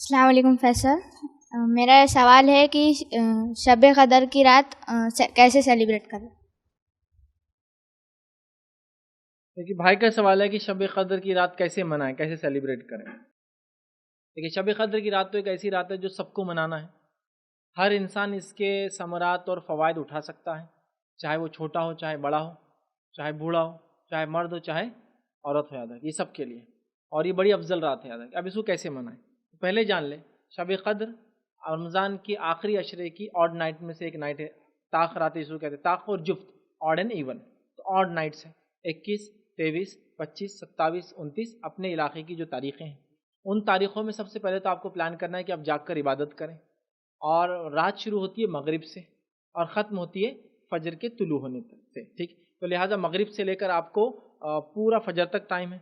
السلام علیکم فیصل، میرا یہ سوال ہے کہ شب قدر کی رات کیسے سیلیبریٹ کریں؟ دیکھیے بھائی کا سوال ہے کہ شب قدر کی رات کیسے منائیں، کیسے سیلیبریٹ کریں۔ دیکھیے شب قدر کی رات تو ایک ایسی رات ہے جو سب کو منانا ہے۔ ہر انسان اس کے ثمرات اور فوائد اٹھا سکتا ہے، چاہے وہ چھوٹا ہو، چاہے بڑا ہو، چاہے بوڑھا ہو، چاہے مرد ہو، چاہے عورت ہو، یاد رکھیں یہ سب کے لیے، اور یہ بڑی افضل رات ہے، یاد رکھیں۔ اب اس کو کیسے منائیں پہلے جان لیں۔ شب قدر رمضان کی آخری عشرے کی آڈ نائٹ میں سے ایک نائٹ ہے۔ طاق رات اس کو کہتے ہیں، طاق اور جفت، آڈ اینڈ ایون، تو آڈ نائٹس ہیں 21، 23، 25، 27، 29 اپنے علاقے کی جو تاریخیں ہیں، ان تاریخوں میں سب سے پہلے تو آپ کو پلان کرنا ہے کہ آپ جاگ کر عبادت کریں، اور رات شروع ہوتی ہے مغرب سے اور ختم ہوتی ہے فجر کے طلوع ہونے تک سے، ٹھیک۔ تو لہٰذا مغرب سے لے کر آپ کو پورا فجر تک ٹائم ہے۔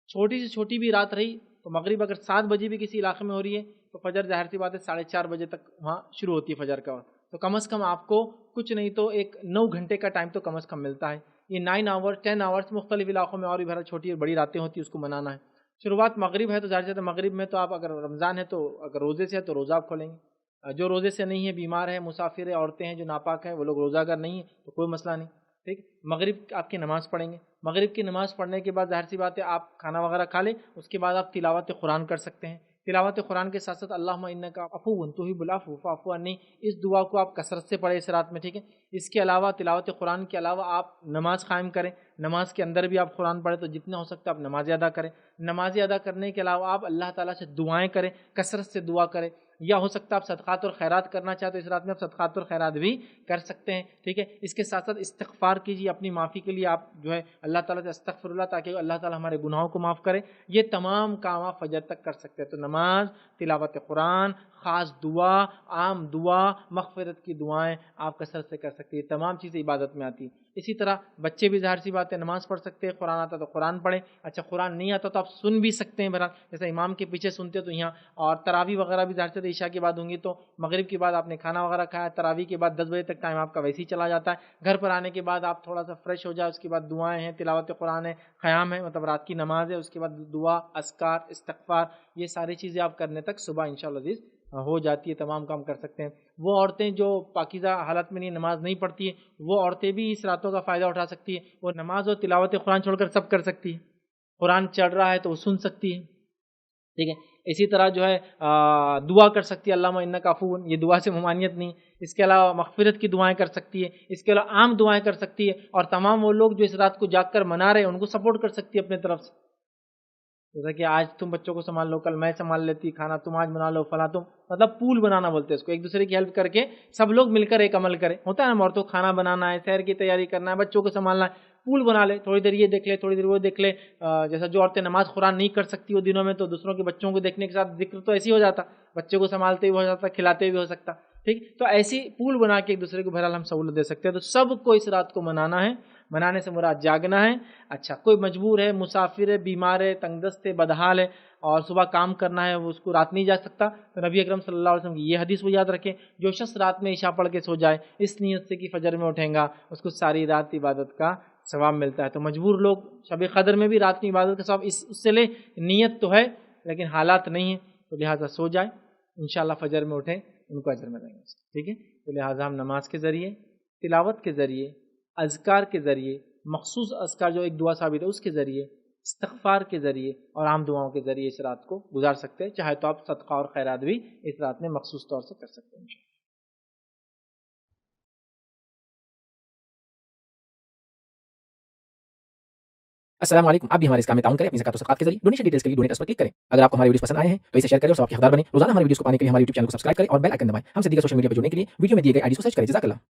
چھوٹی سے چھوٹی بھی رات رہی تو مغرب اگر 7 بجے بھی کسی علاقے میں ہو رہی ہے تو فجر ظاہر سی بات ہے 4:30 بجے تک وہاں شروع ہوتی ہے فجر کا وقت، تو کم از کم آپ کو کچھ نہیں تو ایک 9 گھنٹے کا ٹائم تو کم از کم ملتا ہے۔ یہ 9 آور 10 آورس مختلف علاقوں میں اور بھی بھرا چھوٹی اور بڑی راتیں ہوتی ہیں، اس کو منانا ہے۔ شروعات مغرب ہے تو ظاہر سے مغرب میں تو آپ اگر رمضان ہے تو اگر روزے سے ہے تو روزہ آپ کھولیں گے، جو روزے سے نہیں ہے، بیمار ہے، مسافر ہے، عورتیں ہیں جو ناپاک ہیں، وہ لوگ روزہ اگر نہیں ہیں تو کوئی مسئلہ نہیں، ٹھیک۔ مغرب آپ کی نماز پڑھیں گے، مغرب کی نماز پڑھنے کے بعد ظاہر سی بات ہے آپ کھانا وغیرہ کھا لیں، اس کے بعد آپ تلاوت قرآن کر سکتے ہیں۔ تلاوت قرآن کے ساتھ ساتھ اللہم انک عفو تحب العفو فاعف عنی، اس دعا کو آپ کثرت سے پڑھیں اس رات میں، ٹھیک ہے۔ اس کے علاوہ تلاوت قرآن کے علاوہ آپ نماز قائم کریں، نماز کے اندر بھی آپ قرآن پڑھیں، تو جتنا ہو سکتا ہے آپ نمازیں ادا کریں۔ نمازیں ادا کرنے کے علاوہ آپ اللہ تعالیٰ سے دعائیں کریں، کثرت سے دعا کریں، یا ہو سکتا ہے آپ صدقات اور خیرات کرنا چاہتے تو اس رات میں آپ صدقات اور خیرات بھی کر سکتے ہیں، ٹھیک ہے۔ اس کے ساتھ ساتھ استغفار کیجیے، اپنی معافی کے لیے آپ جو ہے اللہ تعالیٰ سے استغفر اللہ، تاکہ اللہ تعالیٰ ہمارے گناہوں کو معاف کرے۔ یہ تمام کام آپ فجر تک کر سکتے ہیں۔ تو نماز، تلاوت قرآن، خاص دعا، عام دعا، مغفرت کی دعائیں آپ کثرت سے کر سکتے ہیں، یہ تمام چیزیں عبادت میں آتی ہیں۔ اسی طرح بچے بھی ظاہر سی بات ہے نماز پڑھ سکتے ہیں، قرآن آتا تو قرآن پڑھیں، اچھا قرآن نہیں آتا تو آپ سن بھی سکتے ہیں، بہرحال جیسے امام کے پیچھے سنتے تو یہاں، اور تراویح وغیرہ بھی ظاہر سے عشاء کے بعد ہوں گی، تو مغرب کے بعد آپ نے کھانا وغیرہ کھایا، تراویح کے بعد 10 بجے تک ٹائم آپ کا ویسے ہی چلا جاتا ہے۔ گھر پر آنے کے بعد آپ تھوڑا سا فریش ہو جائے، اس کے بعد دعائیں ہیں، تلاوت قرآن ہے، قیام ہے، مطلب رات کی نماز ہے، اس کے بعد دعا، اذکار، استغفار، یہ ساری چیزیں آپ کرنے تک صبح انشاءاللہ عزیز ہو جاتی ہے، تمام کام کر سکتے ہیں۔ وہ عورتیں جو پاکیزہ حالت میں نہیں، نماز نہیں پڑھتی ہیں، وہ عورتیں بھی اس راتوں کا فائدہ اٹھا سکتی ہیں، وہ نماز اور تلاوت قرآن چھوڑ کر سب کر سکتی ہیں۔ قرآن چڑھ رہا ہے تو وہ سن سکتی ہے، ٹھیک ہے۔ اسی طرح جو ہے دعا کر سکتی ہے اللہم انک عفو، یہ دعا سے ممانعت نہیں۔ اس کے علاوہ مغفرت کی دعائیں کر سکتی ہے، اس کے علاوہ عام دعائیں کر سکتی ہے، اور تمام وہ لوگ جو اس رات کو جاگ کر منا رہے ہیں ان کو سپورٹ کر سکتی ہے اپنے طرف سے، جیسا کہ آج تم بچوں کو سنبھال لو، کل میں سنبھال لیتی، کھانا تم آج بنا لو، فلاں تم، مطلب پول بنانا بولتے ہیں اس کو، ایک دوسرے کی ہیلپ کر کے سب لوگ مل کر ایک عمل کریں۔ ہوتا ہے نا عورتوں کو کھانا بنانا ہے، سحر کی تیاری کرنا ہے، بچوں کو سنبھالنا ہے، پول بنا لے، تھوڑی دیر یہ دیکھ لے، تھوڑی دیر وہ دیکھ لے۔ جیسا جو عورتیں نماز قرآن نہیں کر سکتی وہ دنوں میں، تو دوسروں کے بچوں کو دیکھنے کے ساتھ ذکر تو ایسے ہی ہو جاتا، بچے کو سنبھالتے بھی ہو جاتا، کھلاتے بھی ہو سکتا، ٹھیک۔ تو ایسی پول بنا کے ایک دوسرے کو بہرحال ہم سہولت دے سکتے ہیں۔ تو سب کو اس رات کو منانا ہے، منانے سے مراد جاگنا ہے۔ اچھا کوئی مجبور ہے، مسافر ہے، بیمار ہے، تنگ دست ہے، بدحال ہے، اور صبح کام کرنا ہے، وہ اس کو رات نہیں جا سکتا، تو نبی اکرم صلی اللہ علیہ وسلم کی یہ حدیث وہ یاد رکھیں، جو شخص رات میں عشاء پڑھ کے سو جائے اس نیت سے کہ فجر میں اٹھیں گا، اس کو ساری رات عبادت کا ثواب ملتا ہے۔ تو مجبور لوگ شب قدر میں بھی رات کی عبادت کا ثواب اس سے لے، نیت تو ہے لیکن حالات نہیں ہیں، تو لہٰذا سو جائیں، انشاءاللہ فجر میں اٹھیں، ان کو اجر ملیں گے، ٹھیک ہے۔ تو لہٰذا ہم نماز کے ذریعے، تلاوت کے ذریعے، اذکار کے ذریعے، مخصوص اذکار جو ایک دعا ثابت ہے اس کے ذریعے، استغفار کے ذریعے اور عام دعاؤں کے ذریعے اس رات کو گزار سکتے ہیں۔ چاہے تو آپ صدقہ اور خیرات بھی اس رات میں مخصوص طور سے کر سکتے ہیں انشاءاللہ۔ السلام علیکم، آپ بھی ہمارے اس کام میں تعاون کریں اپنی زکات و صدقات کے ذریعے۔ ڈونیشن ڈیٹیلز کے لیے ڈونیٹ اس پر کلک کریں۔ اگر آپ کو ہمارے ویڈیوز پسند آئے ہیں تو اسے شیئر کریں اور ثواب کے حقدار بنیں۔ روزانہ ہمارے ویڈیوز کو پانے کے لیے ہمارے یوٹیوب چینل کو سبسکرائب کریں اور بیل آئکن دبائیں۔ ہم سے دیگر سوشل میڈیا پر جڑنے کے لیے ویڈیو میں دیے گئے آئی ڈیز کو سرچ کریں۔ جزاک اللہ۔